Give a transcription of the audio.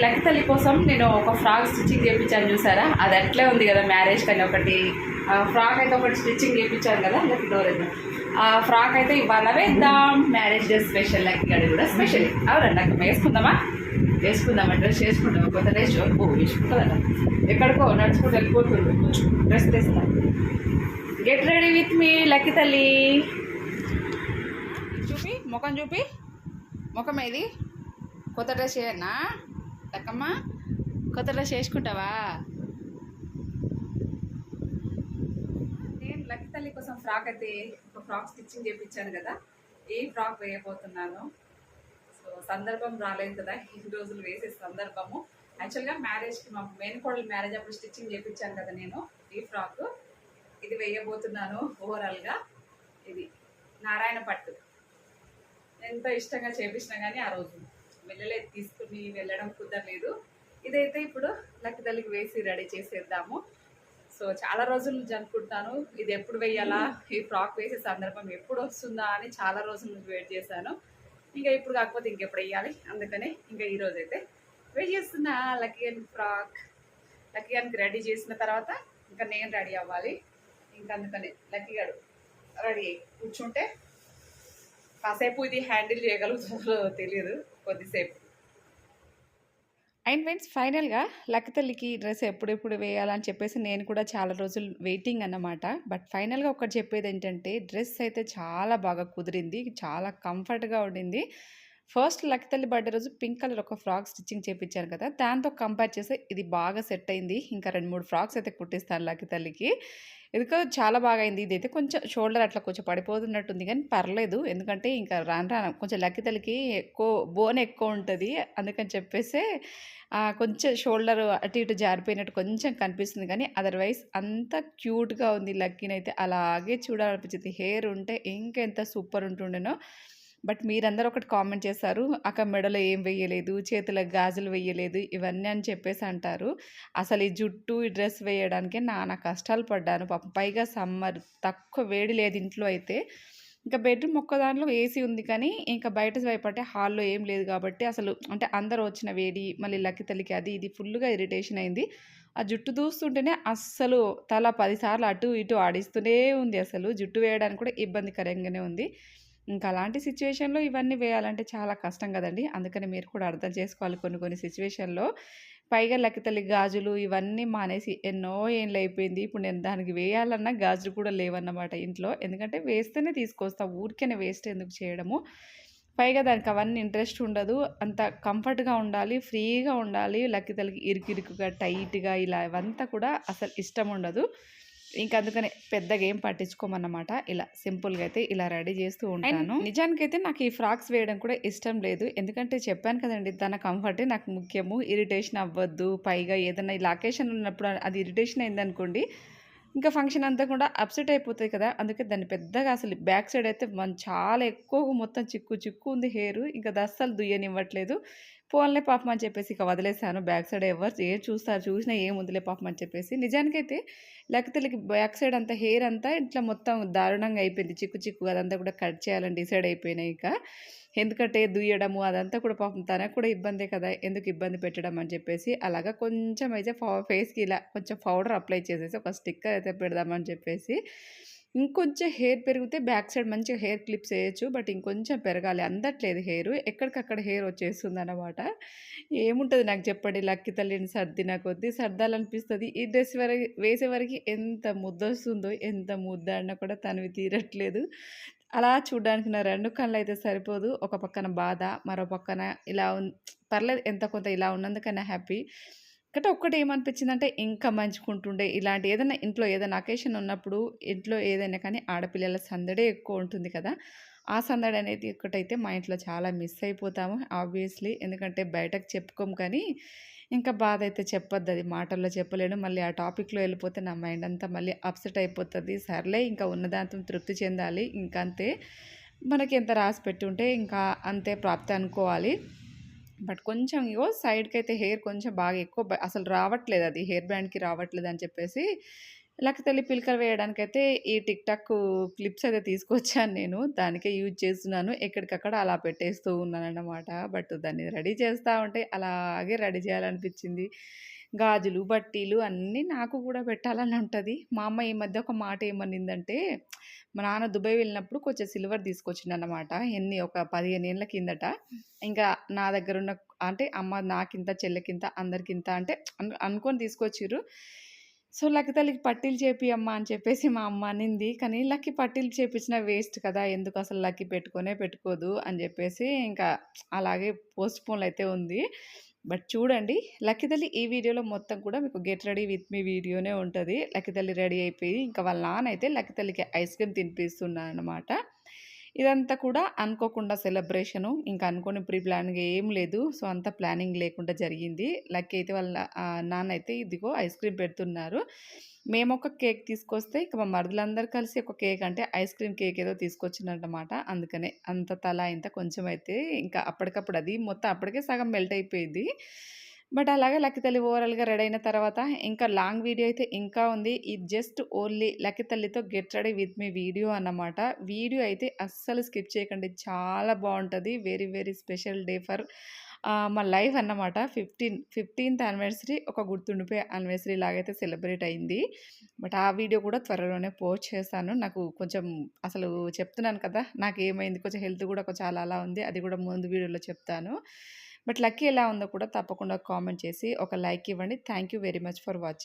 Lucky తల్లి కోసం నేను ఒక ఫ్రాక్ స్టిచ్చింగ్ చేయించాను చూసారా, అది అట్లే ఉంది కదా మ్యారేజ్ కానీ ఒకటి ఫ్రాక్ అయితే ఒకటి స్టిచ్చింగ్ చేయించాను కదా లక్కీ డోర్ అయితే. ఆ ఫ్రాక్ అయితే ఇవాళ వేద్దాం, మ్యారేజ్ డే స్పెషల్, లక్కీ గడి కూడా స్పెషల్. అవునండి అక్క వేసుకుందామా, డ్రెస్ చేసుకుందామా, కొత్త డ్రెస్ వేసుకుంటుందట. ఎక్కడికో నడుచుకుంటూ వెళ్ళిపోతుంది, డ్రెస్ తెస్తా. Get ready with me lucky తల్లి. చూపి ముఖం, చూపి ముఖం. ఇది కొత్త డ్రెస్ చేయన్నా లక్కమ్మ, కొత్త డ్రెస్ వేసుకుంటావా? నేను లక్కీ తల్లి కోసం ఫ్రాక్ అయితే ఒక ఫ్రాక్ స్టిచ్చింగ్ చేయించాను కదా, ఈ ఫ్రాక్ వేయబోతున్నాను. సో సందర్భం రాలేదు కదా, ఇన్ని రోజులు వేసే సందర్భము. యాక్చువల్గా మ్యారేజ్కి మా మేనకోడలు మ్యారేజ్ అప్పుడు స్టిచ్చింగ్ చేయించాను కదా నేను ఈ ఫ్రాక్, ఇది వేయబోతున్నాను. ఓవరాల్గా ఇది నారాయణ పట్టు, ఎంతో ఇష్టంగా చేపించినా కానీ ఆ రోజు వెళ్ళలేదు, తీసుకుని వెళ్ళడం కుదరలేదు. ఇదైతే ఇప్పుడు లక్కీ తల్లికి వేసి రెడీ చేసేద్దాము. సో చాలా రోజులు జరుపుకుంటాను, ఇది ఎప్పుడు వేయాలా, ఈ ఫ్రాక్ వేసే సందర్భం ఎప్పుడు వస్తుందా అని చాలా రోజుల నుంచి వెయిట్ చేశాను. ఇంకా ఇప్పుడు కాకపోతే ఇంకెప్పుడు వేయాలి, అందుకనే ఇంకా ఈరోజు అయితే వెయిట్ చేస్తున్నా. లక్కీ గారికి ఫ్రాక్, లక్కీ గారికి రెడీ చేసిన తర్వాత ఇంకా నేను రెడీ అవ్వాలి. ఇంకా అందుకని లక్కీ గారు రెడీ అయ్యి కూర్చుంటే కాసేపు ఇది హ్యాండిల్ చేయగలుగుతుందో తెలియదు, కొద్దిసేపు. అండ్ ఫ్రెండ్స్ ఫైనల్గా లక్కీ తల్లికి డ్రెస్ ఎప్పుడెప్పుడు వేయాలని చెప్పేసి నేను కూడా చాలా రోజులు వెయిటింగ్ అన్నమాట. బట్ ఫైనల్గా ఒకటి చెప్పేది ఏంటంటే, డ్రెస్ అయితే చాలా బాగా కుదిరింది, చాలా కంఫర్ట్గా ఉండింది. ఫస్ట్ లక్కీ తల్లి బర్త్డే రోజు పింక్ కలర్ ఒక ఫ్రాక్ స్టిచ్చింగ్ చేయించాను కదా, దాంతో కంపేర్ చేస్తే ఇది బాగా సెట్ అయింది. ఇంకా 2-3 ఫ్రాక్స్ అయితే కుట్టిస్తాను లక్కీ తల్లికి. ఇదికో చాలా బాగా అయింది. ఇదైతే కొంచెం షోల్డర్ అట్లా కొంచెం పడిపోతున్నట్టుంది కానీ పర్లేదు, ఎందుకంటే ఇంకా రాను కొంచెం లక్కీ తల్లికి ఎక్కువ బోన్ ఎక్కువ ఉంటుంది, అందుకని చెప్పేసి కొంచెం షోల్డర్ అటు ఇటు జారిపోయినట్టు కొంచెం కనిపిస్తుంది. కానీ అదర్వైజ్ అంత క్యూట్గా ఉంది. లక్కీనైతే అలాగే చూడాలనిపించింది. హెయిర్ ఉంటే ఇంకెంత సూపర్ ఉంటుండేనో. బట్ మీరందరూ ఒకటి కామెంట్ చేశారు, అక్క మెడలో ఏం వేయలేదు, చేతులకు గాజులు వేయలేదు, ఇవన్నీ అని చెప్పేసి అంటారు. అసలు ఈ జుట్టు ఈ డ్రెస్ వేయడానికే నానా కష్టాలు పడ్డాను పాపం. పైగా సమ్మర్, తక్కువ వేడి లేదు ఇంట్లో అయితే. ఇంకా బెడ్రూమ్ ఒక్క దాంట్లో ఏసీ ఉంది కానీ ఇంకా బయట వైపు అంటే హాల్లో ఏం లేదు కాబట్టి అసలు అంటే అందరూ వచ్చిన వేడి, మళ్ళీ లక్కీ తల్లికి అది ఇది ఫుల్గా ఇరిటేషన్ అయింది. ఆ జుట్టు దూస్తుంటేనే అస్సలు తల 10 సార్లు అటు ఇటు ఆడిస్తూనే ఉంది. అసలు జుట్టు వేయడానికి కూడా ఇబ్బందికరంగానే ఉంది. ఇంకా అలాంటి సిచ్యువేషన్లో ఇవన్నీ వేయాలంటే చాలా కష్టం కదండి, అందుకని మీరు కూడా అర్థం చేసుకోవాలి కొన్ని కొన్ని సిచ్యువేషన్లో. పైగా లక్కీ తల్లి గాజులు ఇవన్నీ మానేసి ఎన్నో ఏళ్ళు అయిపోయింది. ఇప్పుడు నేను దానికి వేయాలన్నా గాజులు కూడా లేవన్నమాట ఇంట్లో, ఎందుకంటే వేస్తేనే తీసుకొస్తా, ఊరికేనే వేస్ట్ ఎందుకు చేయడము. పైగా దానికి అవన్నీ ఇంట్రెస్ట్ ఉండదు, అంత కంఫర్ట్గా ఉండాలి, ఫ్రీగా ఉండాలి. లక్కీ తల్లికి ఇరుకుగా టైట్గా ఇలా ఇవంతా కూడా అసలు ఇష్టం ఉండదు. ఇంకా అందుకనే పెద్దగా ఏం పట్టించుకోమన్నమాట. ఇలా సింపుల్గా అయితే ఇలా రెడీ చేస్తూ ఉంటాను. నిజానికైతే నాకు ఈ ఫ్రాక్స్ వేయడం కూడా ఇష్టం లేదు, ఎందుకంటే చెప్పాను కదండి తన కంఫర్టే నాకు ముఖ్యము, ఇరిటేషన్ అవ్వద్దు. పైగా ఏదైనా ఇలా అకేషన్ ఉన్నప్పుడు అది ఇరిటేషన్ అయిందనుకోండి ఇంకా ఫంక్షన్ అంతా కూడా అప్సెట్ అయిపోతుంది కదా, అందుకే దాన్ని పెద్దగా అసలు బ్యాక్ సైడ్ అయితే చాలా ఎక్కువ మొత్తం చిక్కు ఉంది హెయిర్, ఇంకా అది అస్సలు దుయ్యనివ్వట్లేదు. పోన్లే పాపం అని చెప్పేసి ఇక వదిలేసాను. బ్యాక్ సైడ్ ఎవరు చూస్తారు, చూసినా ఏముందిలే పాపం అని చెప్పేసి. నిజానికైతే లక్కీ తల్లికి బ్యాక్ సైడ్ అంతా హెయిర్ అంతా ఇట్లా మొత్తం దారుణంగా అయిపోయింది, చిక్కు అదంతా కూడా కట్ చేయాలని డిసైడ్ అయిపోయినాయి. ఇక ఎందుకంటే దుయ్యడము అదంతా కూడా పాపం తనకు కూడా ఇబ్బందే కదా, ఎందుకు ఇబ్బంది పెట్టడం అని చెప్పేసి అలాగా కొంచెం అయితే ఫేస్కి ఇలా కొంచెం పౌడర్ అప్లై చేసేసి ఒక స్టిక్కర్ అయితే పెడదామని చెప్పేసి. ఇంకొంచెం హెయిర్ పెరిగితే బ్యాక్ సైడ్ మంచిగా హెయిర్ క్లిప్స్ వేయచ్చు, బట్ ఇంకొంచెం పెరగాలి, అందట్లేదు హెయిర్, ఎక్కడికక్కడ హెయిర్ వచ్చేస్తుంది అన్నమాట. ఏముంటుంది నాకు చెప్పండి, లక్కీ తల్లిని సర్దిన కొద్దీ సర్దాలనిపిస్తుంది. ఈ డ్రెస్ వేసే వరకు ఎంత ముద్దొస్తుందో, ఎంత ముద్ద అన్నా కూడా తనవి తీరట్లేదు. అలా చూడడానికి నా 2 కళ్ళు అయితే సరిపోదు. ఒక పక్కన బాధ, మరో పక్కన ఇలా పర్లేదు ఎంత కొంత ఇలా ఉన్నందుకన్నా హ్యాపీ. అంటే ఒక్కటి ఏమనిపించిందంటే ఇంకా మంచుకుంటుండే ఇలాంటి ఏదైనా ఇంట్లో ఏదైనా అకేషన్ ఉన్నప్పుడు, ఇంట్లో ఏదైనా కానీ ఆడపిల్లల సందడే ఎక్కువ ఉంటుంది కదా, ఆ సందడి అనేది ఒకటైతే మా ఇంట్లో చాలా మిస్ అయిపోతాము ఆబ్వియస్లీ. ఎందుకంటే బయటకు చెప్పుకోము కానీ ఇంకా బాధ అయితే చెప్పొద్దు, అది మాటల్లో చెప్పలేను. మళ్ళీ ఆ టాపిక్లో వెళ్ళిపోతే నా మైండ్ అంతా మళ్ళీ అప్సెట్ అయిపోతుంది. సర్లే ఇంకా ఉన్నదాంతో తృప్తి చెందాలి, ఇంకా అంతే, మనకి ఎంత రాసి పెట్టి ఉంటే ఇంకా అంతే ప్రాప్తి అనుకోవాలి. బట్ కొంచెం సైడ్కి అయితే హెయిర్ కొంచెం బాగా ఎక్కువ అసలు రావట్లేదు, అది హెయిర్ బ్యాండ్కి రావట్లేదు అని చెప్పేసి లక్కతల్లి పిలకలు వేయడానికైతే ఈ టిక్‌టాక్ క్లిప్స్ అయితే తీసుకొచ్చాను నేను. దానికే యూజ్ చేస్తున్నాను. ఎక్కడికక్కడ అలా పెట్టేస్తూ ఉన్నానన్నమాట. బట్ దాన్ని రెడీ చేస్తా ఉంటే అలాగే రెడీ చేయాలనిపించింది. గాజులు, బట్టీలు అన్నీ నాకు కూడా పెట్టాలని ఉంటది. మా అమ్మ ఈ మధ్య ఒక మాట ఏమనిందంటే, మా నాన్న దుబాయ్ వెళ్ళినప్పుడు కొంచెం సిల్వర్ తీసుకొచ్చిండన్నమాట. ఒక 15 ఏళ్ల కిందట. ఇంకా నా దగ్గరున్న అంటే అమ్మ నాకింత, చెల్లెకింత, అందరికింత అంటే అనుకోని తీసుకొచ్చిర్రు. సో, లక్కతల్లికి పట్టీలు చేపియమ్మా అని చెప్పేసి మా అమ్మ అనింది. కానీ లక్కీ పట్టీలు చేపించినా వేస్ట్ కదా! ఎందుకసలు లక్కీ పెట్టుకొనే పెట్టుకోదు అని జెప్పేసి ఇంకా అలాగే పోస్ట్‌పోన్ అయితే ఉంది. బట్ చూడండి, లక్కీ తల్లి ఈ వీడియోలో మొత్తం కూడా మీకు గెట్ రెడీ విత్ మీ వీడియోనే ఉంటది. లక్కీ తల్లి రెడీ అయిపోయి ఇంకా వాళ్ళ నాన్న అయితే లక్కీ తల్లికి ఐస్ క్రీమ్ తినిపిస్తున్నాడనమాట. ఇదంతా కూడా అనుకోకుండా సెలబ్రేషను. ఇంకా అనుకోని ప్రీ ప్లాన్‌గా ఏం లేదు. సో, అంతా ప్లానింగ్ లేకుండా జరిగింది. లక్కీ అయితే వాళ్ళ నాన్న అయితే ఇదిగో ఐస్ క్రీమ్ పెడుతున్నారు. మేమొక కేక్ తీసుకొస్తే ఇక మా మరుదులందరూ కలిసి ఒక కేక్ అంటే ఐస్ క్రీమ్ కేక్ ఏదో తీసుకొచ్చినారన్నమాట. అందుకనే అంత తలా ఇంత కొంచెం అయితే ఇంకా అప్పటికప్పుడు అది మొత్తం అప్పటికే సగం మెల్ట్ అయిపోయిద్ది. బట్ అలాగే లక్కీ తల్లి ఓవరాల్‌గా రెడీ అయిన తర్వాత ఇంకా లాంగ్ వీడియో అయితే ఇంకా ఉంది. ఇది జస్ట్ ఓన్లీ లక్కీ తల్లితో get ready with me video అన్నమాట. వీడియో అయితే అస్సలు స్కిప్ చేయకండి. చాలా బావుంటది. Very very special day for మా లైఫ్ అన్నమాట. 15థ్ యానివర్సరీ ఒక గుర్తుండిపోయే యానివర్సరీ లాగైతే సెలబ్రేట్ అయింది. బట్ ఆ వీడియో కూడా త్వరలోనే పోస్ట్ చేస్తాను. నాకు కొంచెం అసలు చెప్తున్నాను కదా! నాకేమైంది కొంచెం హెల్త్ కూడా కొంచెం అలా అలా ఉంది. అది కూడా ముందు వీడియోలో చెప్తాను. బట్ లక్కీ ఎలా ఉందో కూడా తప్పకుండా కామెంట్ చేసి ఒక లైక్ ఇవ్వండి. Thank you very much for watching.